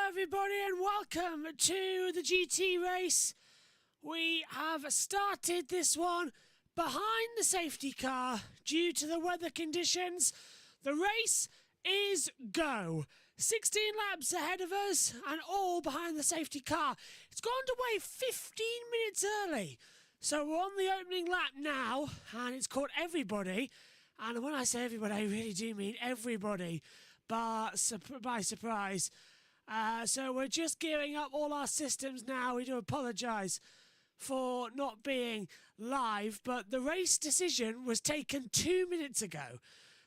Hello everybody and welcome to the GT race. We have started this one behind the safety car due to the weather conditions. The race is go. 16 laps ahead of us and all behind the safety car. It's gone away 15 minutes early. So we're on the opening lap now and it's caught everybody. And when I say everybody, I really do mean everybody. But by surprise. So we're just gearing up all our systems now. We do apologise for not being live, but the race decision was taken 2 minutes ago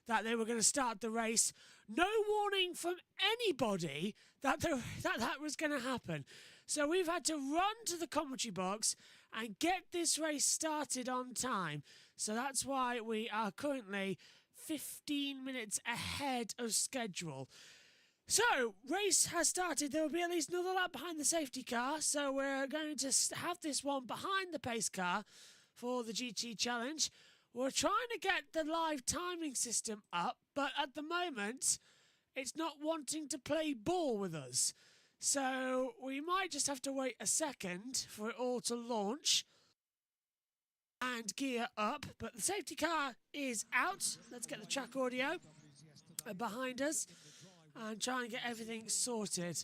that they were going to start the race. No warning from anybody that that was going to happen. So we've had to run to the commentary box and get this race started on time. So that's why we are currently 15 minutes ahead of schedule. So, race has started. There will be at least another lap behind the safety car. So we're going to have this one behind the pace car for the GT Challenge. We're trying to get the live timing system up, but at the moment, it's not wanting to play ball with us. So we might just have to wait a second for it all to launch and gear up. But the safety car is out. Let's get the track audio behind us and try and get everything sorted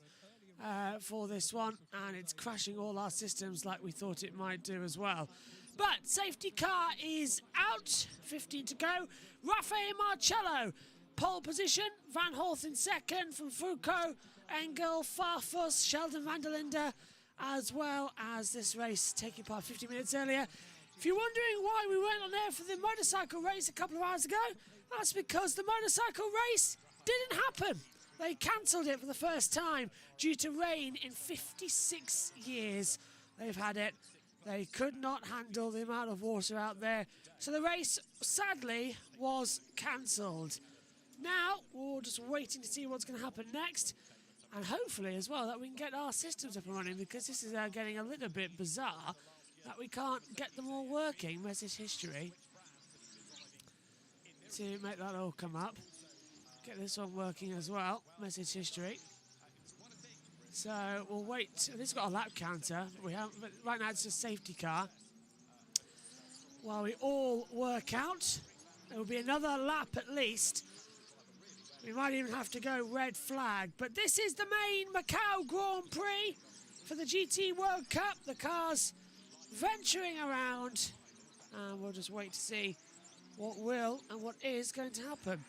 for this one. And it's crashing all our systems like we thought it might do as well. But safety car is out, 15 to go. Raffaele Marcello, pole position. Van Holt in second from Foucault, Engel, Farfus, Sheldon van der Linde, as well as this race taking part 50 minutes earlier. If you're wondering why we weren't on there for the motorcycle race a couple of hours ago, that's because the motorcycle race didn't happen. They cancelled it for the first time due to rain in 56 years. They've had it. They could not handle the amount of water out there. So the race, sadly, was cancelled. Now, we're just waiting to see what's going to happen next. And hopefully, as well, that we can get our systems up and running, because this is getting a little bit bizarre that we can't get them all working. Message history to make that all come up. Get this one working as well. Message history. So we'll wait. This has got a lap counter. We haven't, but right now it's a safety car. While we all work out, there will be another lap at least. We might even have to go red flag. But this is the main Macau Grand Prix for the GT World Cup. The car's venturing around. And we'll just wait to see what will and what is going to happen.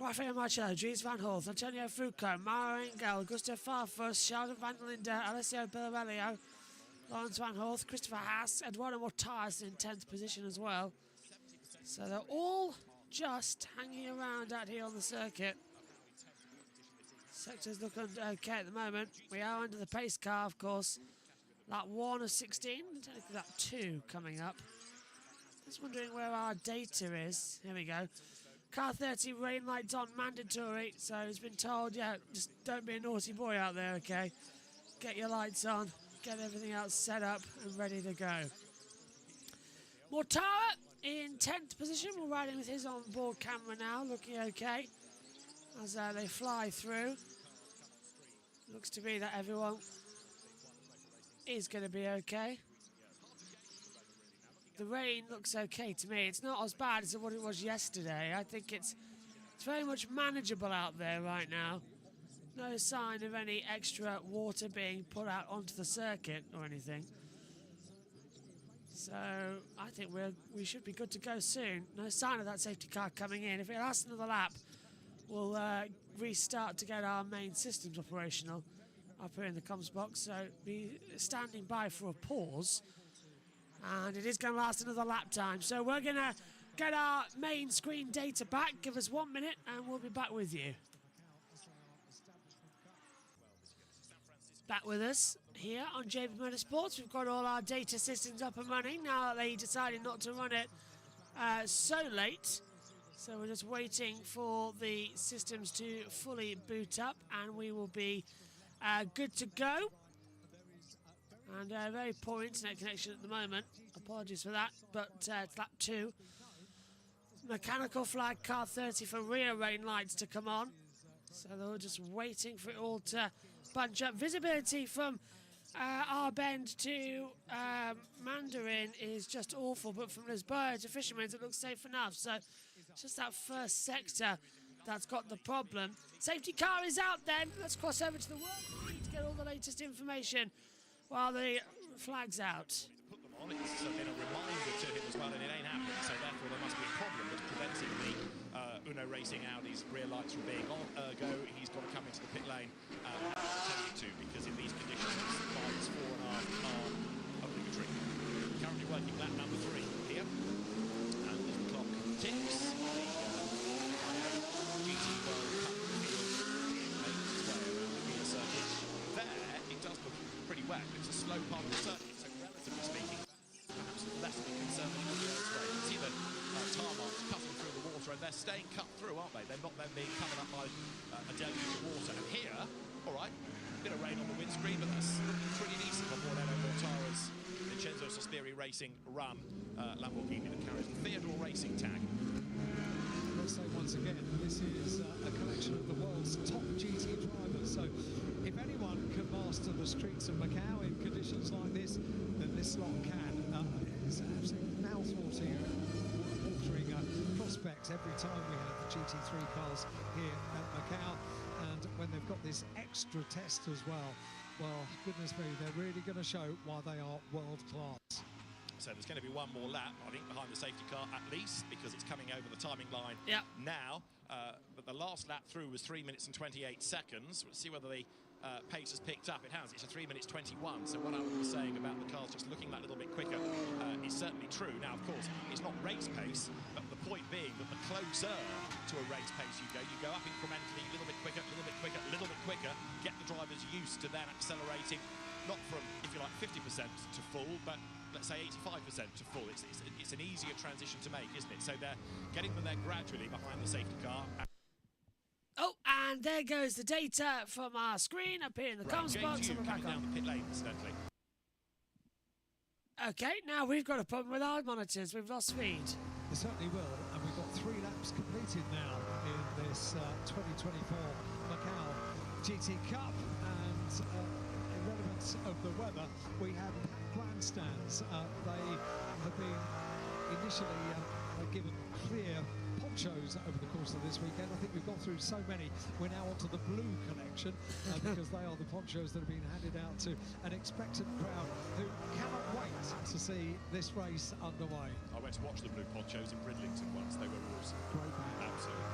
Raffaele Marcello, Dries Van Holt, Antonio Foucault, Mauro Engel, Gustav Farfus, Sheldon van der Linde, Alessio Bilbao, Lawrence Van Holt, Christopher Haas, Eduardo Mortars in 10th position as well. So they're all just hanging around out here on the circuit. Sector's looking okay at the moment. We are under the pace car, of course. Lap 1 of 16, lap 2 coming up. Just wondering where our data is. Here we go. Car 30 rain lights on mandatory, so he's been told, yeah, just don't be a naughty boy out there, okay? Get your lights on, get everything else set up and ready to go. Mortara in 10th position. We're riding with his onboard camera now, looking okay as they fly through. Looks to be that everyone is going to be okay. The rain looks okay to me. It's not as bad as what it was yesterday. I think it's very much manageable out there right now. No sign of any extra water being put out onto the circuit or anything. So I think we should be good to go soon. No sign of that safety car coming in. If it lasts another lap, we'll restart to get our main systems operational up here in the comms box. So be standing by for a pause. And it is going to last another lap time. So we're going to get our main screen data back. Give us 1 minute and we'll be back with you. Back with us here on JBMotorsports. We've got all our data systems up and running now that they decided not to run it so late. So we're just waiting for the systems to fully boot up and we will be good to go. And a very poor internet connection at the moment. Apologies for that, but it's lap 2. Mechanical flag car 30 for rear rain lights to come on. So they were just waiting for it all to bunch up. Visibility from our bend to Mandarin is just awful, but from Lisboa to Fisherman's it looks safe enough. So it's just that first sector that's got the problem. Safety car is out then. Let's cross over to the work feed to get all the latest information while the flag's out. Put them on, it's been a reminder to him as well, and it ain't happened, so therefore there must be a problem that's preventing the Uno Racing Audi's rear lights from being on. Ergo, he's got to come into the pit lane and attempt to, because in these conditions, -4.5 are obligatory. Currently working lap number 3 here, and as the clock ticks, the GT World Cup field makes its way around the rear circuit. There, it does look pretty wet. It's a slow part of the circuit, so relatively speaking, perhaps less of a concern than the elsewhere. You can see the tar marks cutting through the water, and they're staying cut through, aren't they? They're not then being covered up by a deluge of water. And here, all right, a bit of rain on the windscreen, but that's looking pretty decent on board Mortara's Vincenzo Sospiri Racing Run Lamborghini that carries the Theodore Racing tag. Let's say once again, this is a collection of the world's top GT drivers. So if anyone can master the streets of Macau in conditions like this, then this lot can. It's an absolute mouth-watering prospects every time we have the GT3 cars here at Macau. And when they've got this extra test as well, goodness me, they're really going to show why they are world-class. So there's going to be one more lap, I think, behind the safety car at least, because it's coming over the timing line now. But the last lap through was 3 minutes and 28 seconds. We'll see whether the pace has picked up. It has. It's a 3 minutes 21. So what I was saying about the cars just looking that little bit quicker is certainly true. Now, of course, it's not race pace, but the point being that the closer to a race pace you go up incrementally, a little bit quicker, a little bit quicker, a little bit quicker, get the drivers used to then accelerating, not from, if you like, 50% to full, but let's say 85% to full. It's an easier transition to make, isn't it? So they're getting them there gradually behind the safety car. Oh, and there goes the data from our screen up here in the comms box. And we're back down the pit lane, incidentally. Okay, now we've got a problem with our monitors. We've lost feed. They certainly will, and we've got 3 laps completed now in this 2024 Macau GT Cup. And in relevance of the weather, we have grandstands. They have been initially given clear ponchos over the course of this weekend. I think we've gone through so many. We're now onto the blue collection because they are the ponchos that have been handed out to an expectant crowd who cannot wait to see this race underway. I went to watch the blue ponchos in Bridlington once. They were awesome. Great man. Absolutely.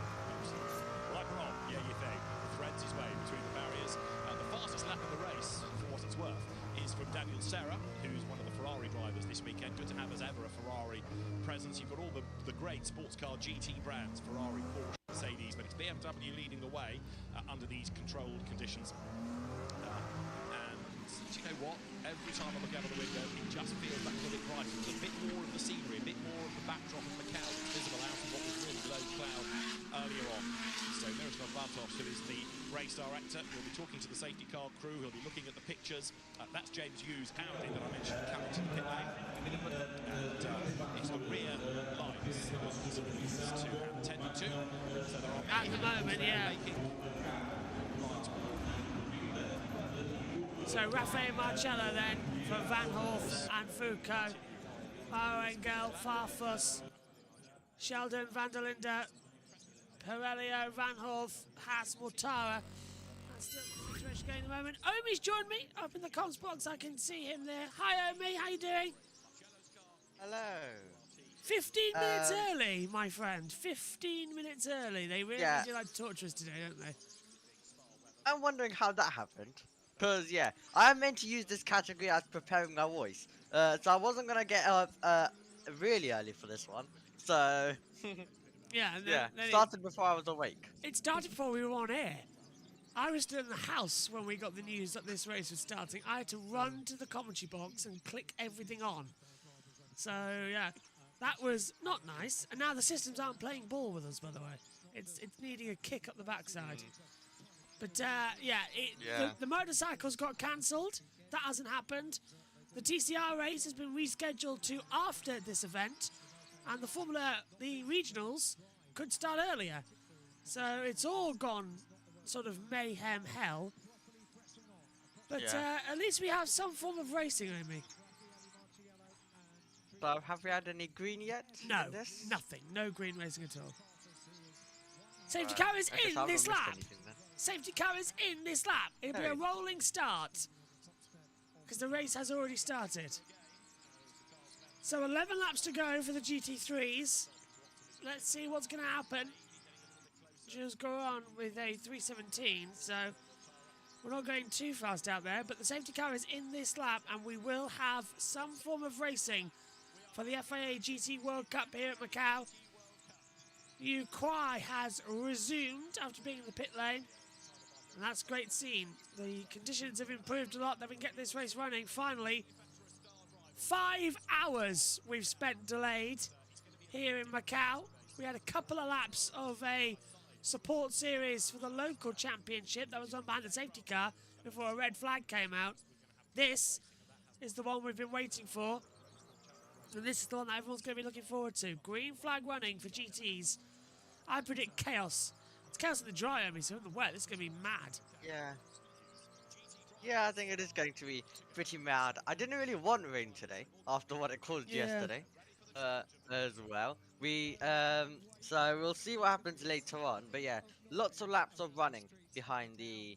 Right, we're on. Yeah, you think. Threads his way between the barriers. The fastest lap of the race, for what it's worth, is from Daniel Serra, who's one of the Ferrari drivers this weekend. Good to have, as ever, a Ferrari presence. You've got all the great sports car GT brands, Ferrari, Porsche, Mercedes, but it's BMW leading the way under these controlled conditions. And do you know what? Every time I look out of the window, it just feels that little bit brighter. There's a bit more of the scenery, a bit more of the backdrop of Macau that's visible out of what was really low cloud earlier on. So Miroslav Bartos, who is the race director, will be talking to the safety car crew. He'll be looking at the pictures. That's James Hughes' Audi that I mentioned coming to the pit lane. And it's the rear lights to have tended to. So there are at the moment, yeah. So Rafael Marcello then for Van Horf and Foucault, Marengel, Farfus, Sheldon, Van der Linde, Pirello, Van Horf, Haas, Mortara. That's still the situation going at the moment. Omi's joined me up in the comms box. I can see him there. Hi Omi, how you doing? Hello. 15 minutes early, my friend. 15 minutes early. They really do like to torture us today, don't they? I'm wondering how that happened. Because, yeah, I meant to use this category as preparing my voice. So I wasn't going to get up really early for this one. So, yeah, then started before I was awake. It started before we were on air. I was still in the house when we got the news that this race was starting. I had to run to the commentary box and click everything on. So, yeah, that was not nice. And now the systems aren't playing ball with us, by the way. It's needing a kick up the backside. But, the motorcycles got cancelled. That hasn't happened. The TCR race has been rescheduled to after this event. And the regionals could start earlier. So it's all gone sort of mayhem hell. But Yeah. at least we have some form of racing, Amy. So have we had any green yet? No, in this? nothing. No green racing at all. Safety Right, car is I guess in I've not this missed lap. anything then. Safety car is in this lap. It'll be a Hey. rolling start. Because the race has already started. So 11 laps to go for the GT3s. Let's see what's going to happen. Just go on with a 317, so we're not going too fast out there, but the safety car is in this lap and we will have some form of racing for the FIA GT World Cup here at Macau. Yu Kuai has resumed after being in the pit lane, and that's great scene. The conditions have improved a lot, then we can get this race running finally. 5 hours we've spent delayed here in Macau. We had a couple of laps of a support series for the local championship that was on behind the safety car before a red flag came out. This is the one we've been waiting for, and this is the one that everyone's going to be looking forward to. Green flag running for GTs. I predict chaos. It's chaos in the dry, I mean, so in the wet, this is going to be mad. Yeah. Yeah, I think it is going to be pretty mad. I didn't really want rain today after what it caused Yeah. yesterday, as well. So we'll see what happens later on. But yeah, lots of laps of running behind the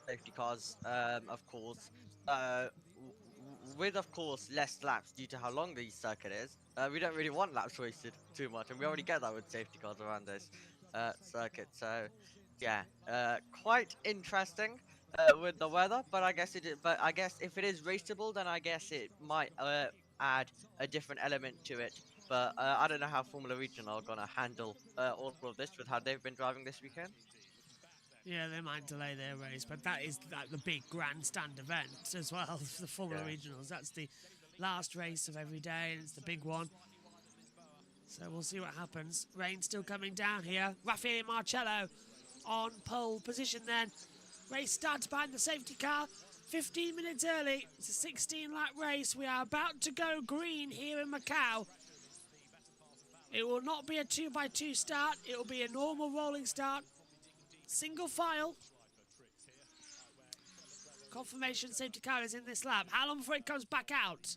safety cars, of course. With of course less laps due to how long the circuit is. We don't really want laps wasted too much, and we already get that with safety cars around this circuit. So yeah, quite interesting with the weather. But I guess if it is raceable, then I guess it might add a different element to it. But I don't know how Formula Regional are gonna handle all of this with how they've been driving this weekend. Yeah, they might delay their race, but that is like the big grandstand event as well for the Formula Yeah. Regionals. That's the last race of every day, and it's the big one. So we'll see what happens. Rain still coming down here. Raffaele Marcello on pole position then. Race starts behind the safety car. 15 minutes early. It's a 16-lap race. We are about to go green here in Macau. It will not be a 2x2 start. It will be a normal rolling start. Single file. Confirmation safety car is in this lap. How long before it comes back out?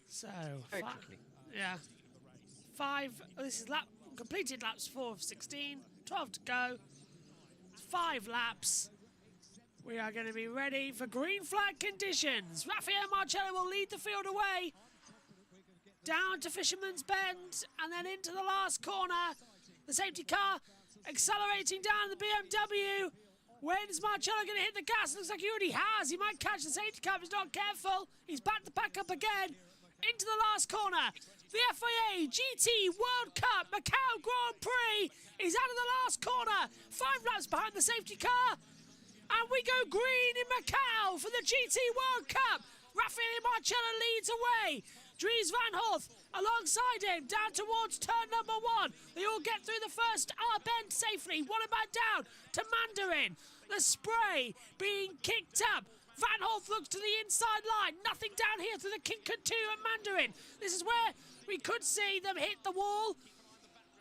So, Very quickly. yeah. This is completed laps 4 of 16. 12 to go. 5 laps. We are going to be ready for green flag conditions. Raffaele Marcello will lead the field away. Down to Fisherman's Bend and then into the last corner. The safety car accelerating down the BMW. When is Marcello going to hit the gas? Looks like he already has. He might catch the safety car if he's not careful. He's back to back up again. Into the last corner. The FIA GT World Cup Macau Grand Prix is out of the last corner. 5 laps behind the safety car. And we go green in Macau for the GT World Cup. Raffaele Marcello leads away. Dries Van Hoff alongside him down towards turn number 1. They all get through the first bend safely. One back down to Mandarin. The spray being kicked up. Van Hoff looks to the inside line. Nothing down here through the Kinkatu and Mandarin. This is where we could see them hit the wall.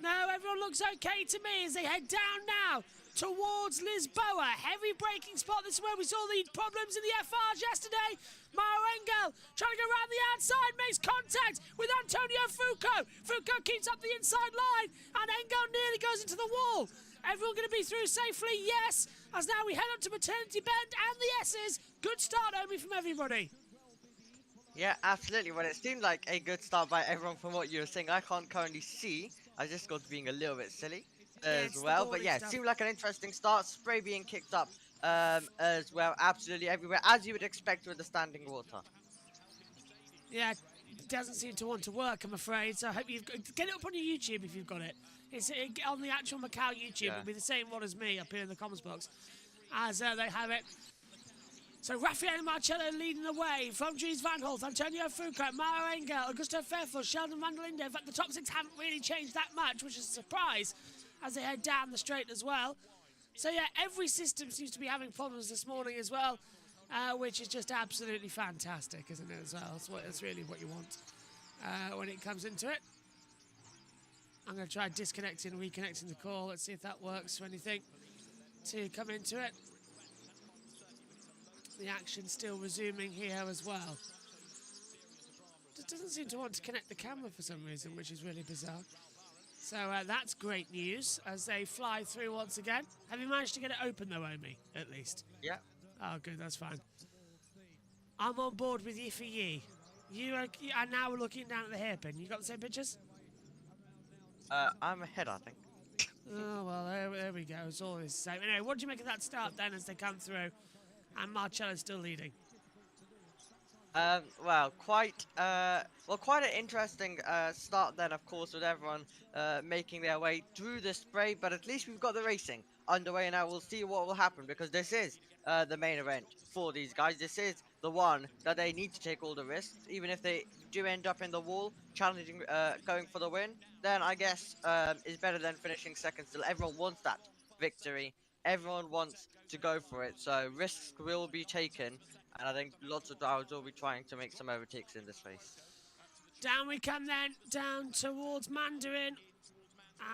No, everyone looks okay to me as they head down now towards Lisboa. Heavy braking spot. This is where we saw the problems in the FRs yesterday. Mauro Engel trying to go around the outside, makes contact with Antonio Foucault. Foucault keeps up the inside line, and Engel nearly goes into the wall. Everyone going to be through safely? Yes. As now we head up to Maternity Bend and the S's. Good start, Omi, from everybody. Yeah, absolutely. Well, it seemed like a good start by everyone from what you were saying. I can't currently see. I just got being a little bit silly as well. But yeah, it seemed like an interesting start. Spray being kicked up as well, absolutely everywhere, as you would expect with the standing water. Yeah, it doesn't seem to want to work, I'm afraid. So I hope you've get it up on your YouTube if you've got it. It's on the actual Macau YouTube. Yeah. It'll be the same one as me up here in the comments box, as they have it. So Raffaele Marcello leading the way from Dries Van Holt, Antonio Foucault, Mauro Engel, Augusto Fairfield, Sheldon Van der Linde. In fact, the top 6 haven't really changed that much, which is a surprise as they head down the straight as well. So yeah, every system seems to be having problems this morning as well, which is just absolutely fantastic, isn't it, as well? That's really what you want when it comes into it. I'm going to try disconnecting and reconnecting the call. Let's see if that works or anything. to come into it. The action still resuming here as well. Just doesn't seem to want to connect the camera for some reason, which is really bizarre. So that's great news as they fly through once again. Have you managed to get it open though, Omi, at least? Yeah. Oh, good, that's fine. I'm on board with you for ye. You are now looking down at the hairpin. You got the same pictures? I'm ahead, I think. Oh, well, there we go. It's all the same. Anyway, what do you make of that start then as they come through? And Marcello's still leading. Well, quite an interesting start then, of course, with everyone making their way through the spray. But at least we've got the racing underway now. We'll see what will happen because this is the main event for these guys. This is the one that they need to take all the risks, even if they do end up in the wall, challenging, going for the win. Then I guess is better than finishing second. Still, everyone wants that victory. Everyone wants to go for it. So risks will be taken. And I think lots of drivers will be trying to make some overtakes in this race. Down we come then, down towards Mandarin.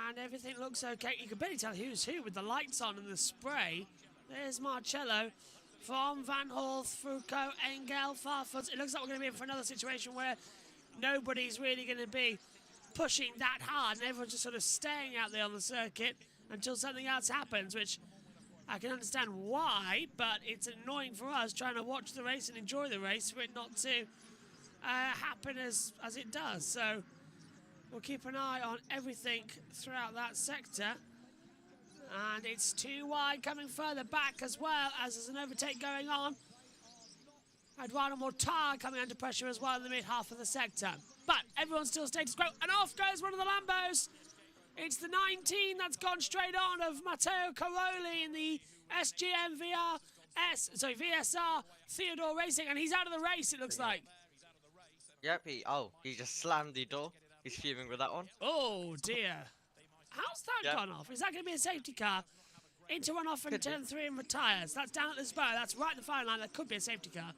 And everything looks okay. You can barely tell who's who with the lights on and the spray. There's Marcello from Van Horth, Foucault, Engel, Farfus. It looks like we're going to be in for another situation where nobody's really going to be pushing that hard. And everyone's just sort of staying out there on the circuit until something else happens, which I can understand why, but it's annoying for us trying to watch the race and enjoy the race for it not to happen as it does. So we'll keep an eye on everything throughout that sector. And it's too wide coming further back as well as there's an overtake going on. Eduardo Mortar coming under pressure as well in the mid half of the sector. But everyone's still status quo, and off goes one of the Lambos. It's the 19 that's gone straight on of Matteo Caroli in the SGM VSR Theodore Racing, and he's out of the race, it looks like. Yep, he just slammed the door. He's fuming with that one. Oh, dear. How's that gone off? Is that going to be a safety car? Into one off and turn 3 and retires. That's down at the spur. That's right at the fire line. That could be a safety car.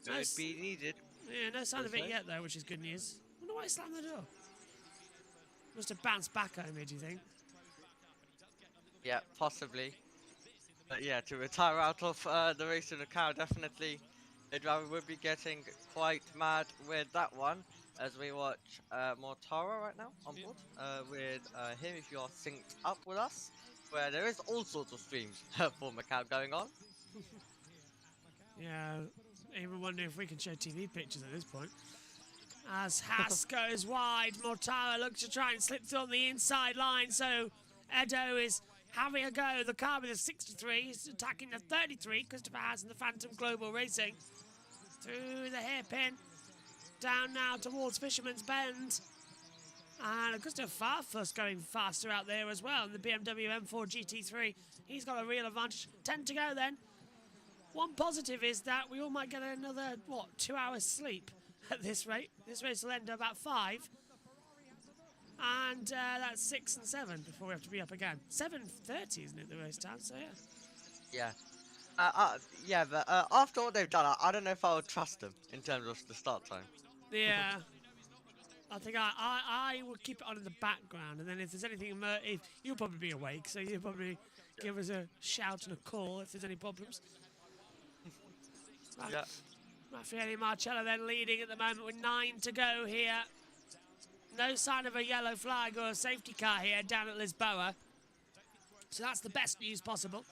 Could be needed. Yeah, no sign of it yet, though, which is good news. I wonder why he slammed the door. Must have bounced back on me, do you think? Yeah, possibly. But yeah, to retire out of the race in the car, definitely the driver would be getting quite mad with that one. As we watch Mortara right now on board with him, if you are synced up with us, where there is all sorts of streams for Macau going on. Yeah, even wondering if we can show TV pictures at this point. As Haas goes wide, Mortara looks to try and slip through on the inside line, so Edo is having a go. The car with a 63 is attacking the 33, Christopher Haas and the Phantom Global Racing. Through the hairpin, down now towards Fisherman's Bend. And Augusto Farfus going faster out there as well in the BMW M4 GT3. He's got a real advantage. 10 to go then. One positive is that we all might get another, 2 hours sleep at this rate. This race will end at about 5. And that's 6 and 7 before we have to be up again. 7:30, isn't it, the race time? So, yeah. Yeah. But after what they've done, I don't know if I would trust them in terms of the start time. Yeah. I think I will keep it on in the background, and then if there's anything, if you'll probably be awake, so you'll probably give us a shout and a call if there's any problems. Yeah. Raffaele Marcello then leading at the moment with 9 to go here. No sign of a yellow flag or a safety car here down at Lisboa. So that's the best news possible.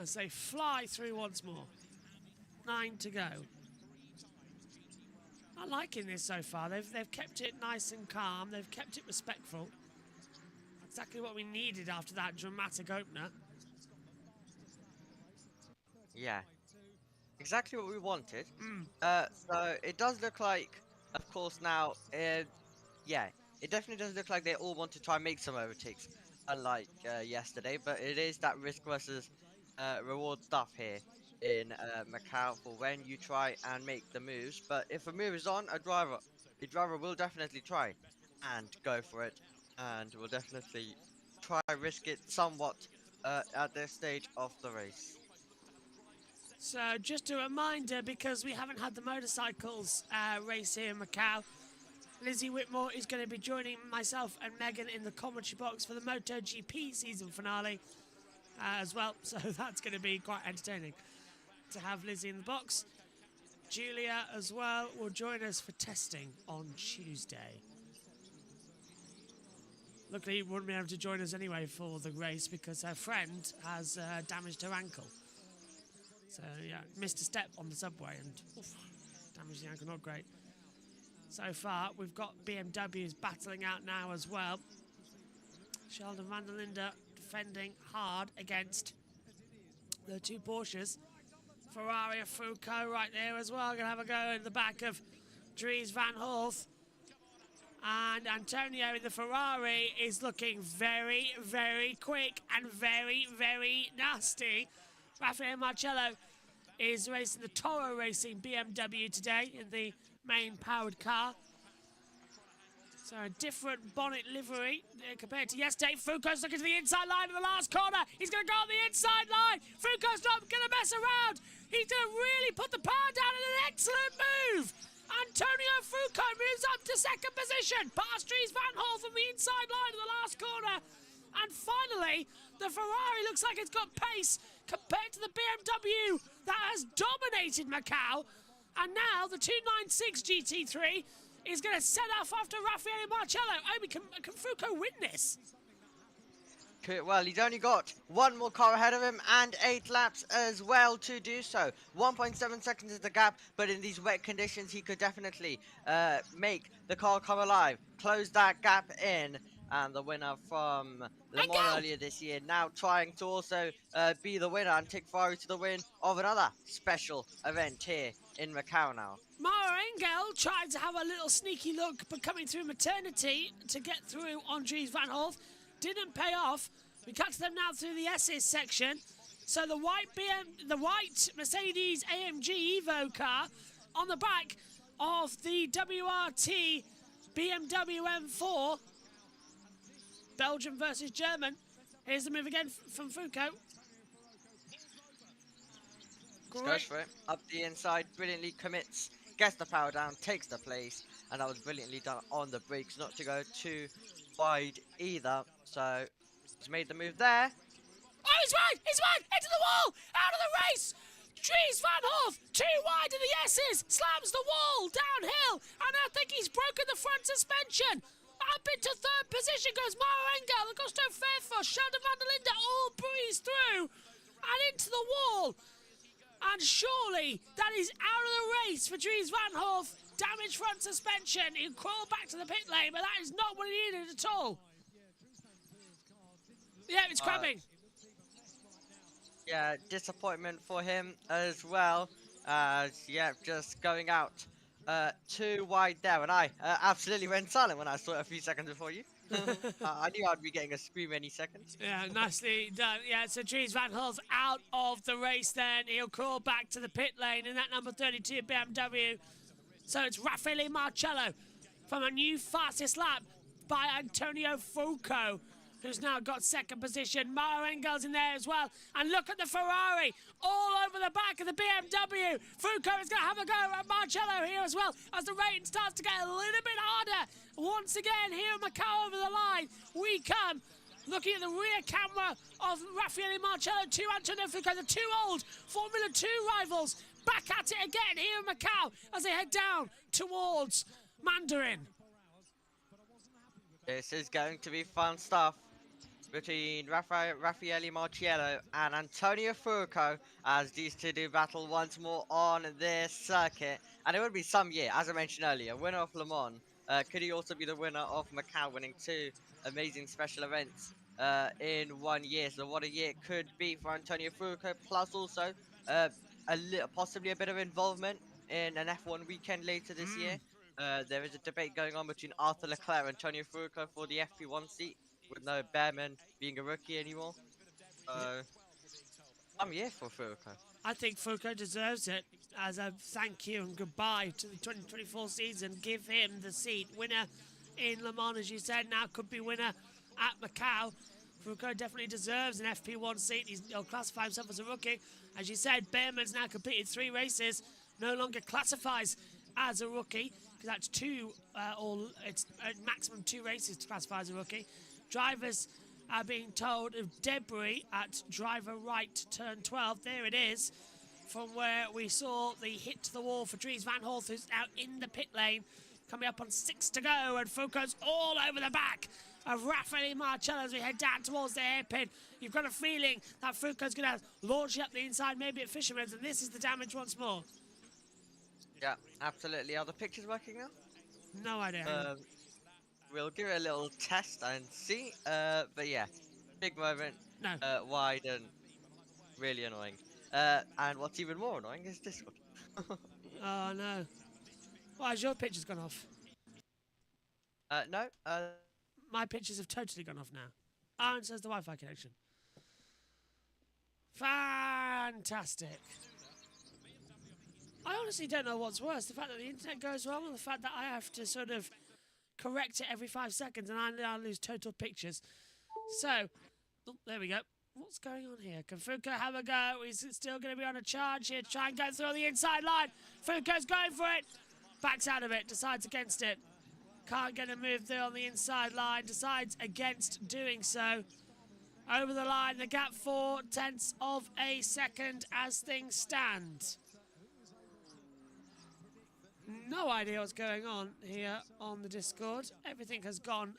As they fly through once more. 9 to go. I'm liking this so far. They've kept it nice and calm. They've kept it respectful. Exactly what we needed after that dramatic opener. Yeah. Exactly what we wanted. So it does look like, of course, now, yeah, it definitely does look like they all want to try and make some overtakes, unlike yesterday. But it is that risk versus reward stuff here in Macau for when you try and make the moves. But if a move is on, the driver will definitely try and go for it, and will definitely try and risk it somewhat at this stage of the race. So just a reminder, because we haven't had the motorcycles race here in Macau, Lizzie Whitmore is going to be joining myself and Megan in the commentary box for the MotoGP season finale as well. So that's going to be quite entertaining to have Lizzie in the box. Julia as well will join us for testing on Tuesday. Luckily, wouldn't be able to join us anyway for the race because her friend has damaged her ankle. So, yeah, missed a step on the subway and damaged the ankle, not great. So far, we've got BMWs battling out now as well. Sheldon van der Linde defending hard against the two Porsches. Ferrari of Foucault right there as well. Going to have a go in the back of Dries Van Horth. And Antonio in the Ferrari is looking very, very quick and very, very nasty. Raffaele Marcello is racing the Toro Racing BMW today in the main powered car. So a different bonnet livery compared to yesterday. Foucault's looking to the inside line of the last corner. He's going to go on the inside line. Foucault's not going to mess around. He's going to really put the power down in an excellent move. Antonio Foucault moves up to second position. Past Dries Van Horth from the inside line of the last corner. And finally, the Ferrari looks like it's got pace compared to the BMW that has dominated Macau. And now the 296 GT3 is going to set off after Raffaele Marcello. Obi, can Foucault win this? Well, he's only got one more car ahead of him and 8 laps as well to do so. 1.7 seconds is the gap, but in these wet conditions, he could definitely make the car come alive, close that gap in. And the winner from Le Mans earlier this year now trying to also be the winner and take Ferrari to the win of another special event here in Macau now. Mara Engel tried to have a little sneaky look, but coming through maternity to get through on Dries Van Horth didn't pay off. We cut to them now through the S's section. So the white Mercedes AMG Evo car on the back of the WRT BMW M4. Belgium versus German. Here's the move again from Foucault. Goes for it. Up the inside, brilliantly commits, gets the power down, takes the place, and that was brilliantly done on the brakes, not to go too wide either. So he's made the move there. Oh, he's wide! He's wide! Into the wall! Out of the race! Dries Van Horth, too wide in the S's, slams the wall downhill, and I think he's broken the front suspension. Up into third position goes Mara Engel, Augusto Fairfuss, Sheldon van der Linde all breeze through and into the wall. And surely that is out of the race for Dries Van Horth. Damaged front suspension. He'll crawl back to the pit lane, but that is not what he needed at all. Yeah, it's crabbing. Yeah, disappointment for him as well. Yeah, just going out too wide there, and I absolutely went silent when I saw it a few seconds before you. I knew I'd be getting a scream any second. Yeah, nicely done. Yeah, so Dries Van Horth out of the race then. He'll crawl back to the pit lane in that number 32 BMW. So it's Raffaele Marcello from a new fastest lap by Antonio Foucault, who's now got second position. Mara Engel's in there as well. And look at the Ferrari all over the back of the BMW. Foucault is going to have a go at Marcello here as well as the rain starts to get a little bit harder. Once again, here in Macau over the line, we come looking at the rear camera of Raffaele Marcello to Antonio Foucault, the two old Formula 2 rivals, back at it again here in Macau as they head down towards Mandarin. This is going to be fun stuff between Raffaele Marcello and Antonio Foucault as these two do battle once more on this circuit. And it would be some year, as I mentioned earlier, winner of Le Mans. Could he also be the winner of Macau, winning 2 amazing special events in 1 year? So what a year it could be for Antonio Foucault, plus also possibly a bit of involvement in an F1 weekend later this year. There is a debate going on between Arthur Leclerc and Antonio Foucault for the FP1 seat, with no Behrman being a rookie anymore. Some year for Foucault. I think Foucault deserves it as a thank you and goodbye to the 2024 season. Give him the seat. Winner in Le Mans, as you said, now could be winner at Macau. Foucault definitely deserves an FP1 seat. He'll classify himself as a rookie. As you said, Behrman's now completed 3 races, no longer classifies as a rookie. because that's it's maximum 2 races to classify as a rookie. Drivers are being told of debris at driver right, turn 12. There it is, from where we saw the hit to the wall for Dries Van Holt, who's now in the pit lane, coming up on 6 to go, and Foucault's all over the back of Raffaele Marcello as we head down towards the hairpin. You've got a feeling that Foucault's going to launch up the inside, maybe at Fisherman's, and this is the damage once more. Yeah, absolutely. Are the pictures working now? No idea. We'll give it a little test and see. But yeah, big moment. No. Wide and really annoying. And what's even more annoying is this one. Oh no. Why has your pictures gone off? No. My pictures have totally gone off now. Oh, and says the Wi-Fi connection. Fantastic. I honestly don't know what's worse, the fact that the internet goes wrong or the fact that I have to sort of correct it every 5 seconds and I lose total pictures. So, oh, there we go. What's going on here? Can Foucault have a go? Is it still going to be on a charge here to try and go through on the inside line? Foucault's going for it. Backs out of it, decides against it. Can't get a move there on the inside line, decides against doing so. Over the line, the gap 4/10 of a second as things stand. No idea what's going on here on the Discord. Everything has gone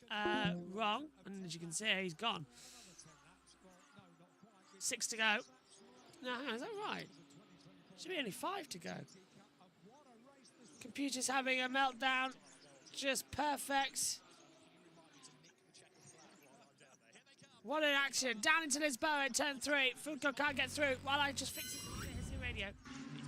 wrong, and as you can see, he's gone. 6 to go. No, hang on, is that right? Should be only 5 to go. Computer's having a meltdown. Just perfect. What an action. Down into Lisboa at turn 3. Foucault can't get through. While I just fix it. Here's the radio.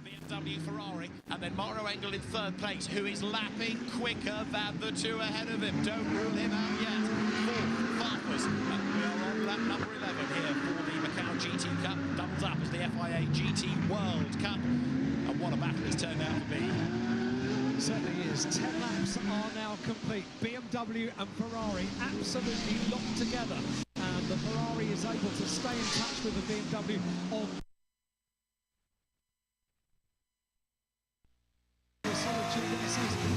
BMW Ferrari, and then Mauro Engel in 3rd place, who is lapping quicker than the 2 ahead of him. Don't rule him out yet. 4th, Farfus, and we are on lap number 11 here for the Macau GT Cup. Doubles up as the FIA GT World Cup. And what a battle it's turned out to be. Certainly is. 10 laps are now complete. BMW and Ferrari absolutely locked together. And the Ferrari is able to stay in touch with the BMW on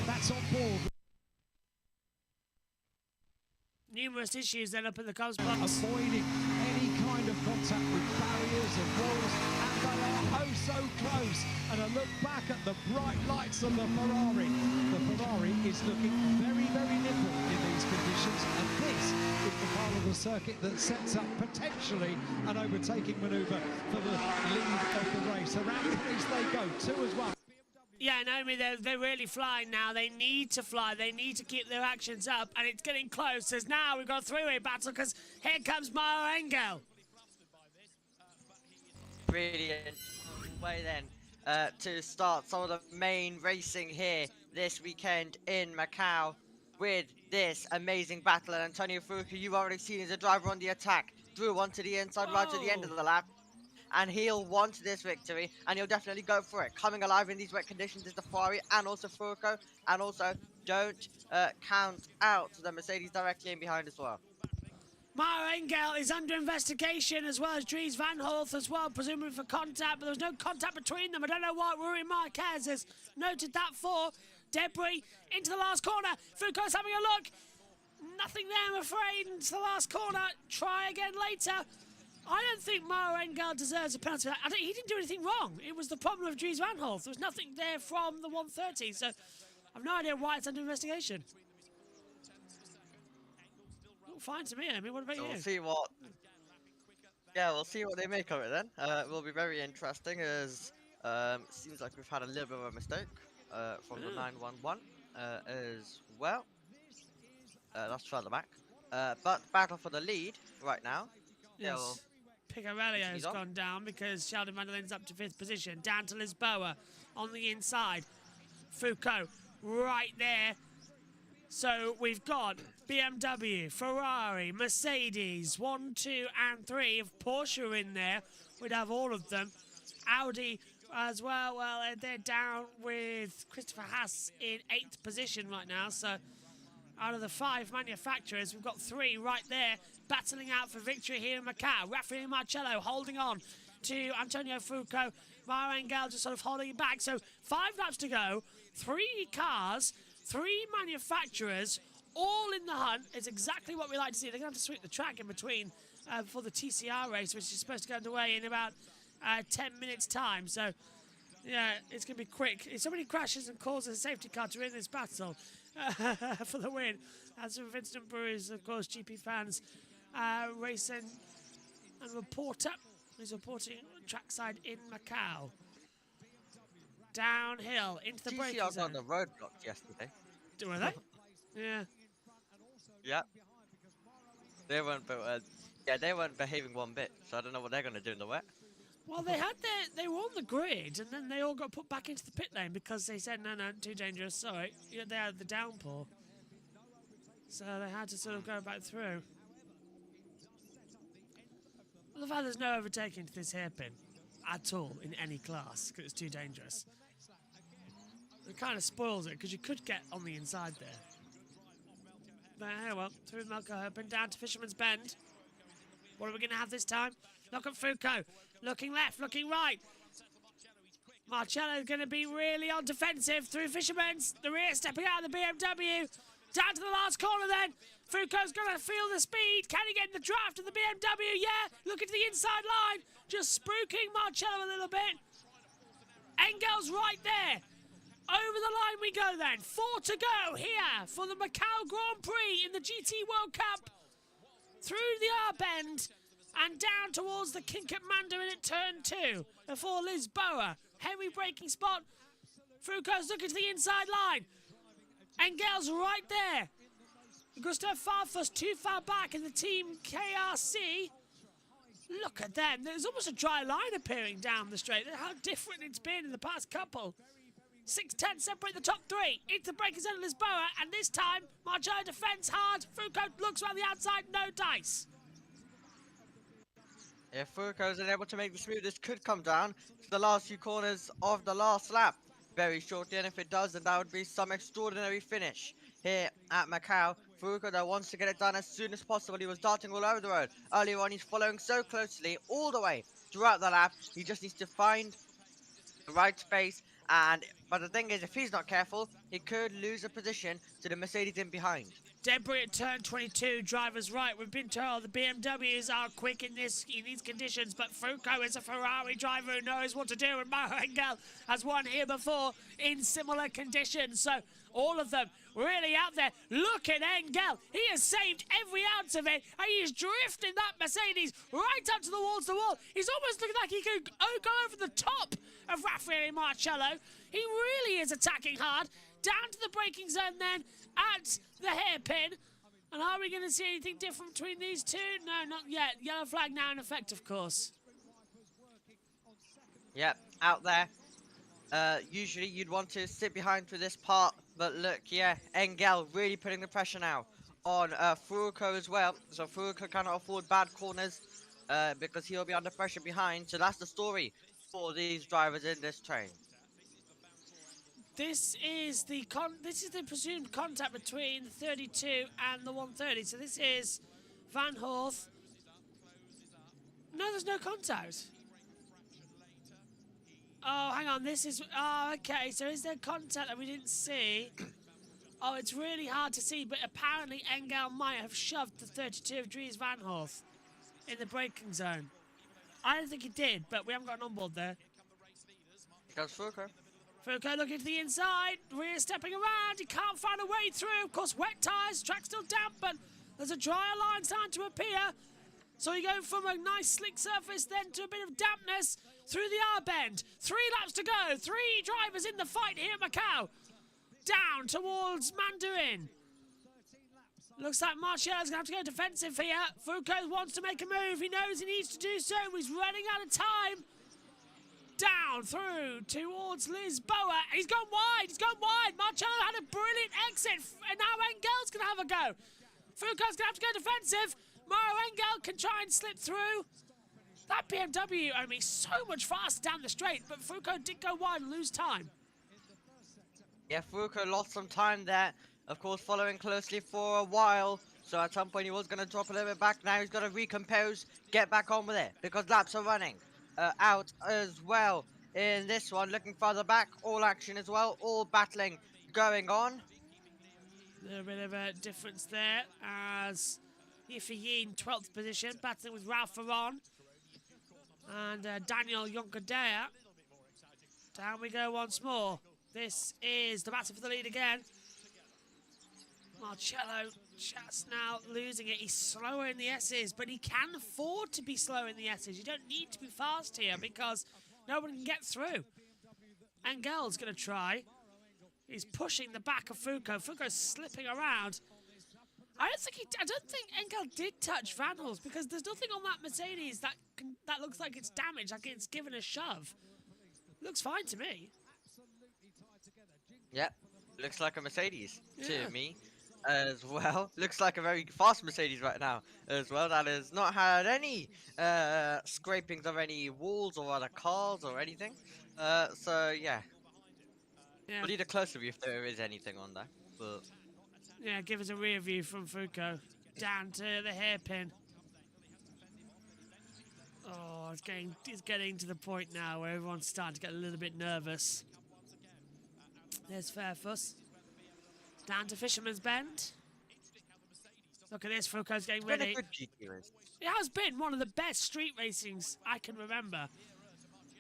that's on board. Numerous issues then up in the comms box. Avoiding any kind of contact with barriers and walls, and they are oh so close. And a look back at the bright lights of the Ferrari. The Ferrari is looking very, very nimble in these conditions, and this is the part of the circuit that sets up potentially an overtaking manoeuvre for the lead of the race. Around the place they go, 2 as well. Yeah, Naomi, they're really flying now. They need to fly. They need to keep their actions up, and it's getting close. As now we've got a 3-way battle because here comes Mauro Engel. Brilliant way then to start some of the main racing here this weekend in Macau with this amazing battle. And Antonio Foucault, you've already seen as a driver on the attack, through onto the inside right at the end of the lap. And he'll want this victory, and he'll definitely go for it. Coming alive in these wet conditions is the Ferrari and also Foucault, and also don't count out the Mercedes directly in behind as well. Mauro Engel is under investigation, as well as Dries Van Holt as well, presumably for contact, but there was no contact between them. I don't know why Rui Marquez has noted that for. Debris into the last corner. Foucault's having a look. Nothing there, I'm afraid, into the last corner. Try again later. I don't think Mauro Engel deserves a penalty. He didn't do anything wrong. It was the problem of Dries Van Holt. There was nothing there from the 130, so I've no idea why it's under investigation. All fine to me, Amy. What about you? We'll see what. Yeah, we'll see what they make of it then. It will be very interesting, as seems like we've had a little bit of a mistake from the 911 as well. That's further back. But battle for the lead right now. Yes. Yeah, well, Picarelli has gone down because Sheldon Van der Linde's up to 5th position. Down to Lisboa on the inside. Foucault right there. So we've got BMW, Ferrari, Mercedes, 1, 2 and 3. If Porsche are in there, we'd have all of them. Audi as well. Well, they're down with Christopher Haas in 8th position right now. So out of the 5 manufacturers, we've got 3 right there battling out for victory here in Macau. Raffaele Marcello holding on to Antonio Foucault. Mauro Engel just sort of holding it back. So 5 laps to go, 3 cars, 3 manufacturers all in the hunt. It's exactly what we like to see. They're going to have to sweep the track in between for the TCR race, which is supposed to get underway in about 10 minutes' time. So, yeah, it's going to be quick. If somebody crashes and calls a safety car to win this battle for the win. As for Vincent Brews, of course, GP fans racing and reporter who's reporting trackside in Macau. Downhill into the braking TCR zone. got the roadblocks yesterday. Were they? Yeah. Yeah. They weren't, they weren't behaving one bit. So I don't know what they're going to do in the wet. Well, they were on the grid, and then they all got put back into the pit lane because they said, no, too dangerous, sorry. Yeah, they had the downpour. So they had to sort of go back through. I love how there's no overtaking to this hairpin at all in any class because it's too dangerous. It kind of spoils it because you could get on the inside there. But hey, well, through the Macau hairpin down to Fisherman's Bend. What are we going to have this time? Look at Foucault. Looking left, looking right. Marcello's going to be really on defensive through Fisherman's. The rear stepping out of the BMW. Down to the last corner then. Foucault's going to feel the speed. Can he get in the draft of the BMW? Yeah. Look into the inside line. Just spooking Marcello a little bit. Engel's right there. Over the line we go then. 4 to go here for the Macau Grand Prix in the GT World Cup. Through the R-bend and down towards the Kinket Mandarin at turn 2 before Lisboa. Heavy braking spot. Foucault's looking to the inside line. Engel's right there. Gustav Farfus too far back in the team KRC. Look at them. There's almost a dry line appearing down the straight. How different it's been in the past couple. 6-10 separate the top 3. Into the braking zone of Lisboa. And this time, Marcello defends hard. Foucault looks around the outside. No dice. If Foucault isn't able to make the smooth, this could come down to the last few corners of the last lap very shortly, and if it does, then that would be some extraordinary finish here at Macau. Foucault though wants to get it done as soon as possible. He was darting all over the road earlier on. He's following so closely all the way throughout the lap. He just needs to find the right space, but the thing is, if he's not careful, he could lose a position to the Mercedes in behind. Debris at turn 22, driver's right. We've been told the BMWs are quick in these conditions, but Foucault is a Ferrari driver who knows what to do, and Mauro Engel has won here before in similar conditions. So all of them really out there. Look at Engel. He has saved every ounce of it, and he is drifting that Mercedes right up towards the wall. He's almost looking like he could go over the top of Raffaele Marcello. He really is attacking hard. Down to the braking zone then at the hairpin. And are we going to see anything different between these two? No, not yet. Yellow flag now in effect, of course. Yep, out there. Usually you'd want to sit behind for this part, but look, yeah, Engel really putting the pressure now on Foucault as well. So Foucault cannot afford bad corners because he'll be under pressure behind. So that's the story for these drivers in this train. This is the presumed contact between the 32 and the 130. So this is Van Horth. No, there's no contact. Oh, hang on. This is... Oh, okay. So is there contact that we didn't see? Oh, it's really hard to see, but apparently Engel might have shoved the 32 of Dries Van Horth in the braking zone. I don't think he did, but we haven't got an onboard there. Goes Foucault. Foucault looking to the inside, rear stepping around, he can't find a way through. Of course, wet tyres, track's still damp, but there's a drier line starting to appear. So you go from a nice slick surface then to a bit of dampness through the R-bend. 3 laps to go, 3 drivers in the fight here at Macau. Down towards Mandarin. Looks like Marcello's going to have to go defensive here. Foucault wants to make a move, he knows he needs to do so, he's running out of time. Down through towards Lisboa. He's gone wide. Marcello had a brilliant exit, and now Engel's going to have a go. Foucault's going to have to go defensive. Mauro Engel can try and slip through. That BMW only so much faster down the straight, but Foucault did go wide and lose time. Yeah, Foucault lost some time there. Of course, following closely for a while. So at some point he was going to drop a little bit back. Now he's got to recompose, get back on with it, because laps are running. Out as well in this one, looking further back, all action as well, all battling going on. A little bit of a difference there as FIA in 12th position, battling with Ralph Ferron and Daniel Yonkadea. Down we go once more. This is the battle for the lead again. Marcello just now losing it. He's slower in the S's, but he can afford to be slow in the S's. You don't need to be fast here because no one can get through. Engel's going to try. He's pushing the back of Foucault. Foucault's slipping around. I don't think Engel did touch Van Hulst because there's nothing on that Mercedes that looks like it's damaged, like it's given a shove. Looks fine to me. Yep, looks like a Mercedes to me as well. Looks like a very fast Mercedes right now as well. That has not had any scrapings of any walls or other cars or anything. So yeah. We'll need a closer view if there is anything on there. But yeah, give us a rear view from Foucault down to the hairpin. Oh, it's getting to the point now where everyone's starting to get a little bit nervous. There's Fairfuss. Down to Fisherman's Bend. Look at this, Foucault's getting ready. It's been a good GT race. It has been one of the best street racings I can remember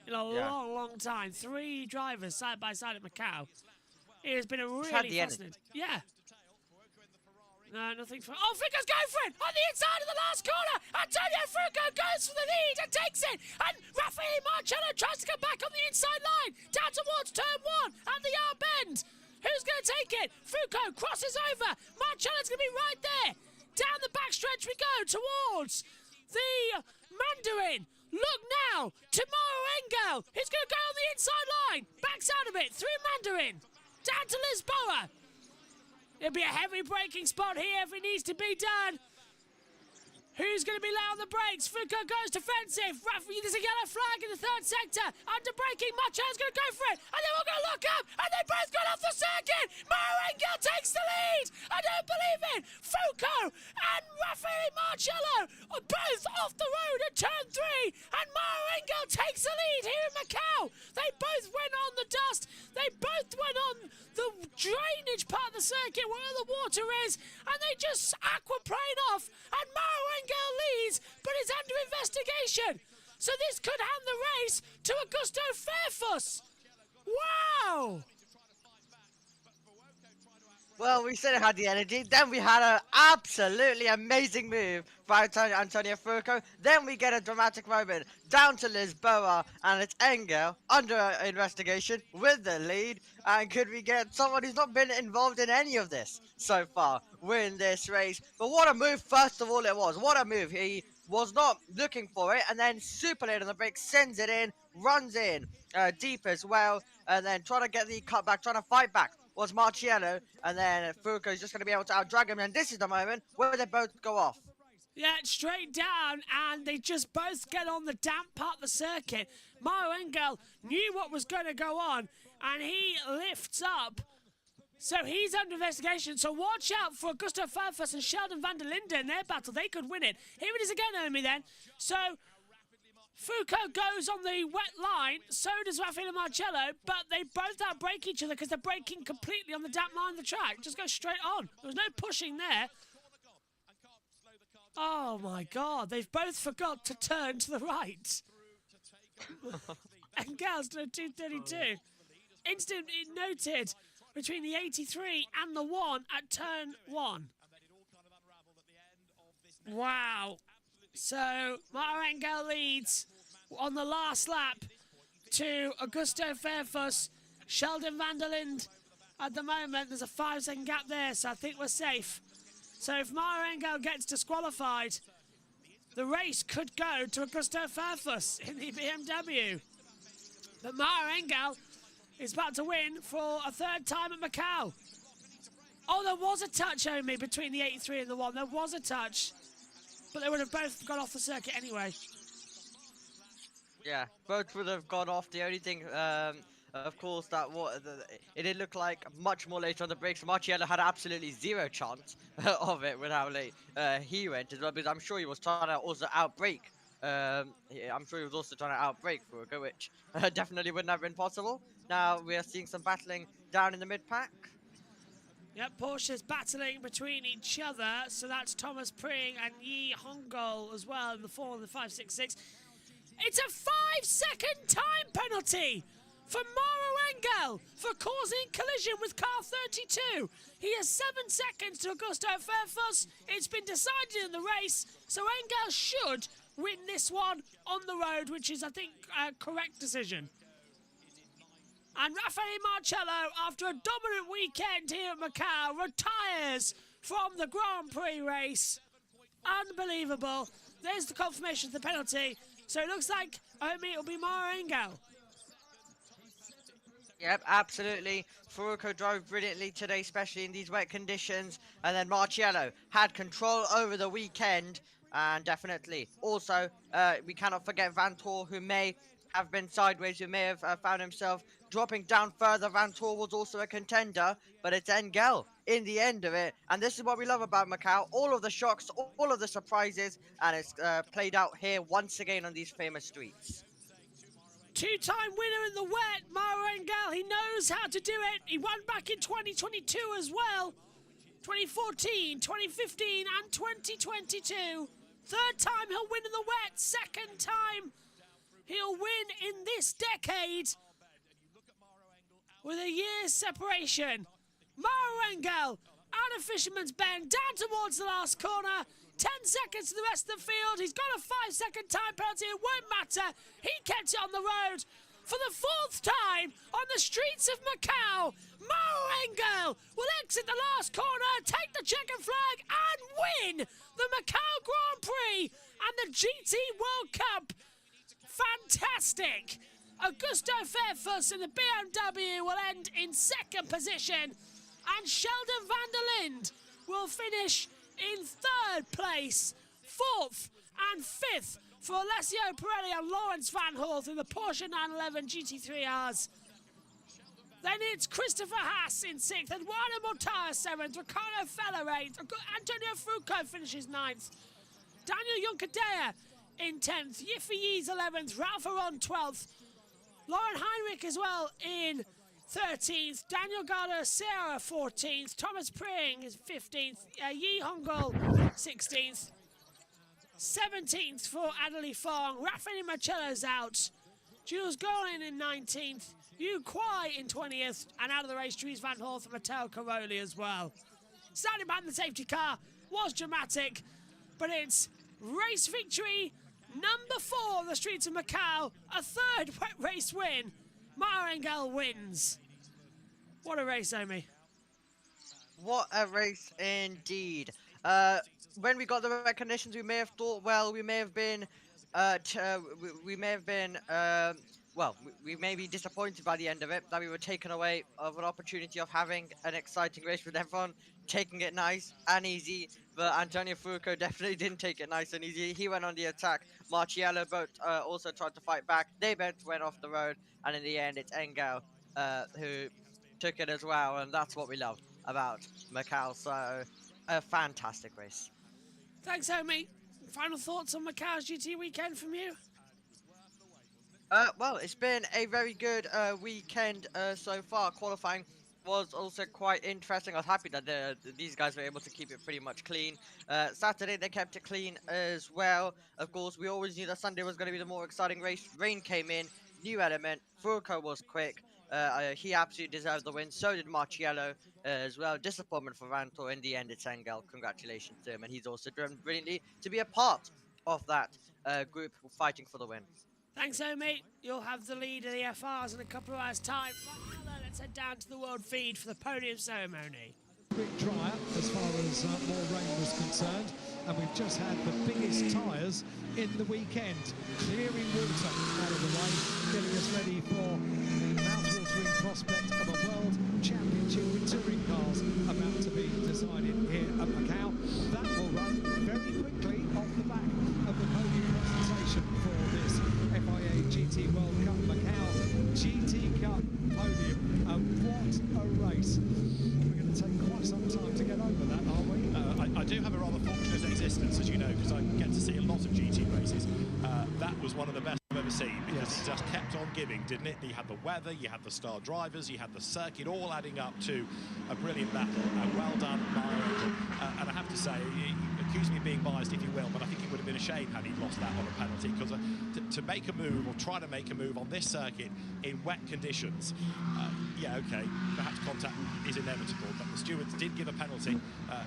in a long, long time. 3 drivers side by side at Macau. It has been a really fascinating. Yeah. No, nothing for. Oh, Foucault's going for it on the inside of the last corner. Antonio Foucault goes for the lead and takes it. And Raffaele Marcello tries to come back on the inside line down towards turn 1 at the R bend. Who's going to take it? Foucault crosses over. Marcello's going to be right there. Down the backstretch we go towards the Mandarin. Look now to Mauro Engel. He's going to go on the inside line. Backs out of it through Mandarin. Down to Lisboa. It'll be a heavy braking spot here if it needs to be done. Who's going to be low on the brakes? Foucault goes defensive. There's a yellow flag in the 3rd sector. Under braking, Marcello's going to go for it. And they're all going to lock up. And they both got off the circuit. Mauro Engel takes the lead. I don't believe it. Foucault and Raffaele Marcello are both off the road at turn 3. And Mauro Engel takes the lead here in Macau. They both went on the dust. They both went on the drainage part of the circuit where all the water is. And they just aquaplane off. And Mauro Engel leads, but is under investigation. So this could hand the race to Augusto Fairfuss. Wow! Well, we said it had the energy. Then we had an absolutely amazing move by Antonio Foucault. Then we get a dramatic moment down to Lisboa, and it's Engel under investigation with the lead. And could we get someone who's not been involved in any of this so far win this race? But what a move, first of all, it was. What a move. He was not looking for it, and then super late on the brake, sends it in, runs in deep as well, and then trying to get the cutback, trying to fight back was Marcello, and then Foucault is just going to be able to outdrag him, and this is the moment where they both go off. Yeah, straight down, and they just both get on the damp part of the circuit. Mauro Engel knew what was going to go on, and he lifts up. So he's under investigation, so watch out for Augusto Fairfuss and Sheldon van der Linden in their battle. They could win it. Here it is again, Omi, then. So Foucault goes on the wet line, so does Raffaele Marcello, but they both outbrake each other because they're braking completely on the damp line of the track. Just go straight on. There was no pushing there. Oh my God, they've both forgot to turn to the right. And Gal's done a 232. Instantly noted between the 83 and the 1 at turn 1. Wow. So, Mauro Engel leads on the last lap to Augusto Fairfuss. Sheldon van der Linden at the moment. There's a 5-second gap there, so I think we're safe. So if Mauro Engel gets disqualified, the race could go to Augusto Fairfuss in the BMW. But Mauro Engel is about to win for a 3rd time at Macau. Oh, there was a touch, Omi, between the 83 and the 1. There was a touch. But they would have both got off the circuit anyway. Yeah, both would have gone off. The only thing, of course, that it did look like much more later on the brakes. Marcello had absolutely zero chance of it with how late he went as well, because I'm sure he was trying to also outbrake. I'm sure he was also trying to outbrake Foucault, which definitely wouldn't have been possible. Now we are seeing some battling down in the mid-pack. Yep, Porsche's battling between each other, so that's Thomas Prix and Yi Hongol as well in the 4 and the 5.66. It's a 5-second time penalty for Maro Engel for causing collision with car 32. He has 7 seconds to Augusto Fairfuss. It's been decided in the race, so Engel should win this one on the road, which is, I think, a correct decision. And Raffaele Marcello, after a dominant weekend here at Macau, retires from the Grand Prix race. Unbelievable. There's the confirmation of the penalty. So it looks like, Omi, it'll be Maro Engel. Yep, absolutely. Furuko drove brilliantly today, especially in these wet conditions. And then Marciello had control over the weekend. And definitely. Also, we cannot forget Vantor, who may have been sideways, who may have found himself dropping down further. Vantor was also a contender, but it's Engel in the end of it. And this is what we love about Macau. All of the shocks, all of the surprises, and it's played out here once again on these famous streets. Two-time winner in the wet, Maro Engel. He knows how to do it. He won back in 2022 as well. 2014, 2015 and 2022. Third time he'll win in the wet. Second time he'll win in this decade. With a year's separation. Maro Engel out of Fisherman's Bend, down towards the last corner. 10 seconds to the rest of the field. He's got a 5-second time penalty. It won't matter. He kept it on the road for the 4th time on the streets of Macau. Maro Engel will exit the last corner, take the checkered flag and win the Macau Grand Prix and the GT World Cup. Fantastic. Augusto Fairfuss in the BMW will end in 2nd position, and Sheldon van der Linde will finish in 3rd place. 4th and 5th for Alessio Pirelli and Lawrence Van Horth in the Porsche 911 GT3Rs. Then it's Christopher Haas in 6th, Eduardo Mortara 7th, Ricardo Feller 8th, Antonio Frucco finishes 9th, Daniel Juncadella in 10th, Yiffy Yees 11th, Ralph Aron 12th, Lauren Heinrich as well in 13th, Daniel Garda Serra 14th, Thomas Pring is 15th, Yi Hongol 16th, 17th for Adelie Fong, Raffaele Marcello's out, Jules Golin in 19th, Yu Kwai in 20th, and out of the race, Dries Van Horth and Matteo Caroli as well. Standing behind the safety car was dramatic, but it's race victory number 4 on the streets of Macau, a 3rd wet race win. Maro Engel wins. What a race, Omi. What a race indeed. When we got the wet conditions, we may have thought, well, we may be disappointed by the end of it, that we were taken away of an opportunity of having an exciting race with everyone taking it nice and easy. But Antonio Furuco definitely didn't take it nice and easy. He went on the attack. Marciello both also tried to fight back. They both went off the road, and in the end, it's Engel who took it as well, and that's what we love about Macau. So, a fantastic race. Thanks, Omi. Final thoughts on Macau's GT weekend from you? Well, it's been a very good weekend so far. Qualifying was also quite interesting. I was happy that these guys were able to keep it pretty much clean. Saturday, they kept it clean as well. Of course, we always knew that Sunday was going to be the more exciting race. Rain came in, new element. Furuco was quick. He absolutely deserved the win. So did Marciello as well. Disappointment for Vantor. In the end, it's Engel. Congratulations to him. And he's also driven brilliantly to be a part of that group fighting for the win. Thanks, Omi. You'll have the lead of the FRs in a couple of hours' time. Right now, let's head down to the world feed for the podium ceremony. Quick dry up as far as more rain was concerned, and we've just had the biggest tyres in the weekend, clearing water out of the way, getting us ready for the mouth-watering prospect of a world championship with touring cars about to be decided here at Macau. That will run very quickly off the back of the podium presentation for this FIA GT World Cup Macau GT Cup podium. What a race. We're going to take quite some time to get over that, aren't we? I do have a rather fortunate existence, as you know, because I get to see a lot of GT races. That was one of the best I've ever seen. because Yes. it just kept on giving, didn't it? You had the weather, you had the star drivers, you had the circuit, all adding up to a brilliant battle. And well done, Mario. And I have to say, accuse me of being biased if you will, but I think it would have been a shame had he lost that on a penalty, because to make a move or try to make a move on this circuit in wet conditions, yeah, okay, perhaps contact is inevitable, but the stewards did give a penalty,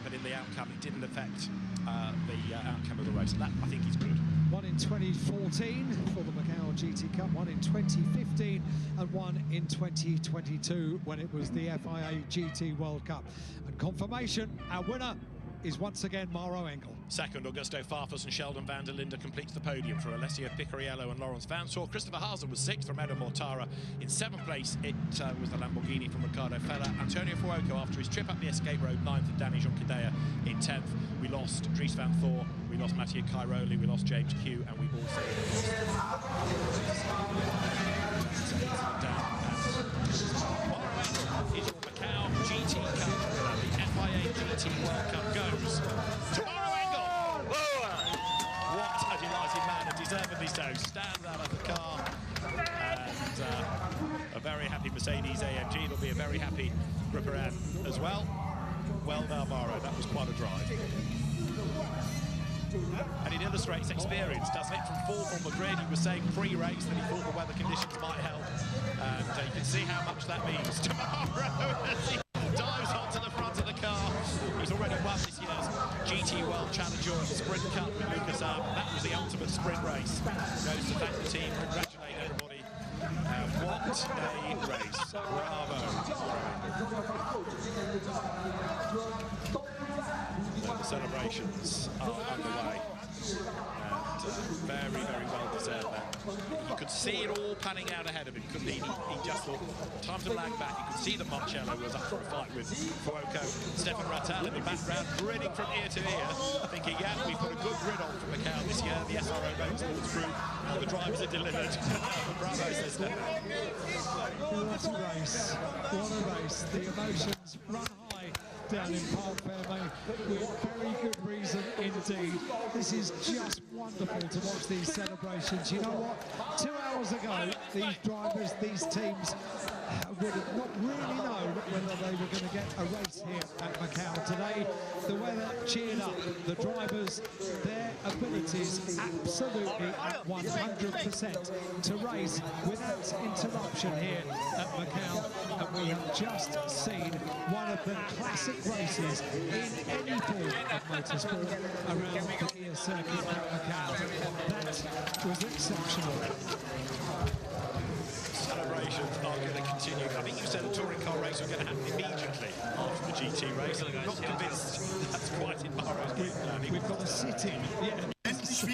but in the outcome it didn't affect the outcome of the race, and that I think is good. One in 2014 for the Macau GT Cup, one in 2015 and one in 2022 when it was the FIA GT World Cup. And confirmation, our winner is once again Mauro Engel. Second, Augusto Farfus and Sheldon van der Linde completes the podium for Alessio Picariello and Lawrence Vansor. Christopher Haase was sixth from Edo Mortara. In seventh place, it was the Lamborghini from Ricardo Fella. Antonio Fuoco, after his trip up the escape road, ninth, and Danny Jonquidea in 10th. We lost Dries van Thor, we lost Mattia Cairoli, we lost James Q, and we also lost is your Macau GT Cup winner. The FIA GT World Cup goes to Mauro Engel. What a delighted man, and deservedly so. Stands out of the car, and a very happy Mercedes AMG. There'll be a very happy Gripperan as well. Well done, Mauro. That was quite a drive. And it illustrates experience, doesn't it? From fourth on the grid, he was saying pre-race that he thought the weather conditions might help. And you can see how much that means to Mauro as he dives onto the front of the car. He's already won this year's GT World Challenger and Sprint Cup with Lucas Arp. That was the ultimate sprint race. Goes to thank the team, congratulate everybody. What a race. Bravo. The celebrations are underway, and very, very well deserved that. You could see it all panning out ahead of him, couldn't he? He just thought, time to lag back. You could see that Marcello was up for a fight with Fuoco. Stefan Rattal in the background, grinning from ear to ear, thinking, yeah, we've got a good grid on from Macau this year. The SRO Motorsports group, the drivers are delivered. Bravo, says Stefan. What a race, what a race. The emotions run high down in Parc Fermé with very good reason indeed. This is just wonderful to watch these celebrations. You know what? 2 hours ago, these drivers, these teams would have not really known whether they were going to get a race here at Macau. Today, the weather cheered up the drivers, their abilities absolutely at 100% to race without interruption here at Macau. And we have just seen one of the classic races in any form of motorsport around the gear circuit at Macau. That was exceptional. Celebrations are going to continue. I think you said a touring car race was going to happen immediately after the GT race. I'm not convinced that's quite in Mauro's group planning. We've got a sit-in. Yeah. He's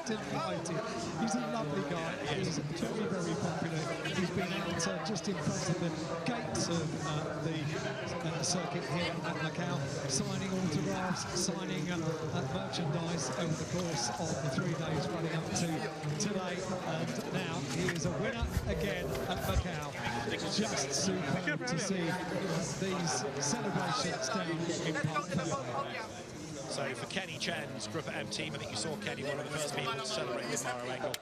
delighted. He's a lovely guy. He's very, very popular. He's been out just in front of the gates of the circuit here at Macau, signing autographs, signing merchandise over the course of the 3 days running up to today. And now he is a winner again at Macau. Just superb to see these celebrations down in Parc Fermé. So for Kenny Chen's Group M team, I think you saw Kenny, one of the first people to celebrate with Mauro Engel.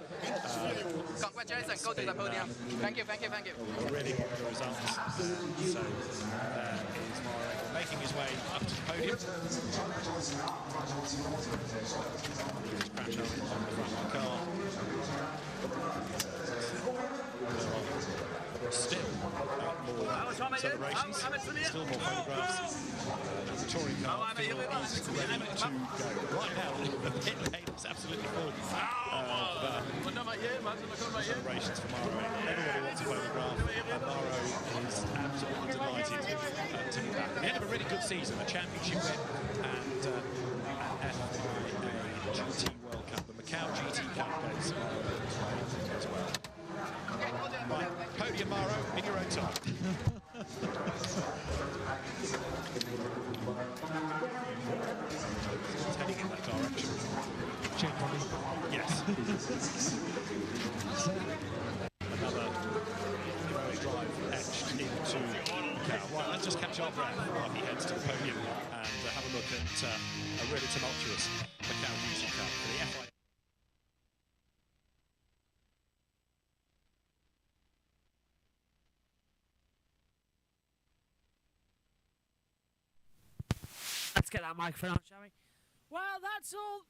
Congratulations, go to the podium. Thank you. Really popular results. So there is Mauro Engel making his way up to the podium. Crash up on the front of the car. Still more celebrations, still more photographs. The touring car is ready to go. Right now, the pit lane is absolutely full of celebrations for Mauro. Everybody wants a photograph, and Mauro is absolutely delighted to be back. At the end of a really good season, a championship win, and an FIA GT World Cup. The Macau GT Cup goes as well. Right, podium Mauro, in your own time. It's heading in that direction. Generally. Yes. Another heroic drive etched into Macau. Right, let's just catch our breath while he heads to the podium and have a look at a really tumultuous Macau GT Cup for the FIA. get that microphone on, shall we? Well, that's all.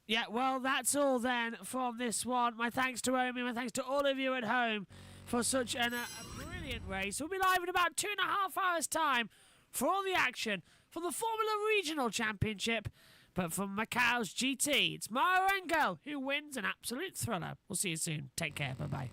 Yeah, well, that's all then from this one. My thanks to Omi, my thanks to all of you at home for such a brilliant race. We'll be live in about 2.5 hours' time for all the action from the Formula Regional Championship. But from Macau's GT, it's Mauro Engel who wins an absolute thriller. We'll see you soon. Take care. Bye-bye.